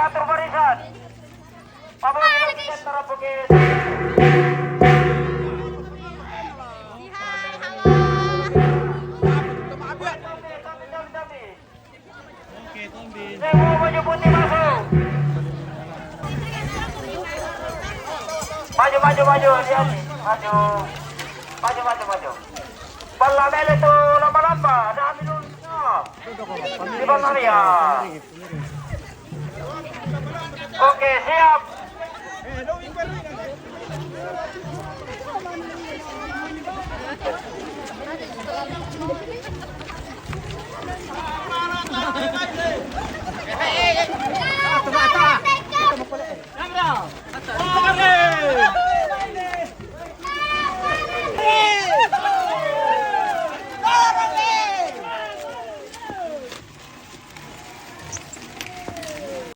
Atur barisan. Pabalik kita antara bukit. Semua baju putih masuk. Maju, lihat. Maju. Balamel itu lama-lama. Ada ambil dulu. Di Bang Maria. Oke, siap.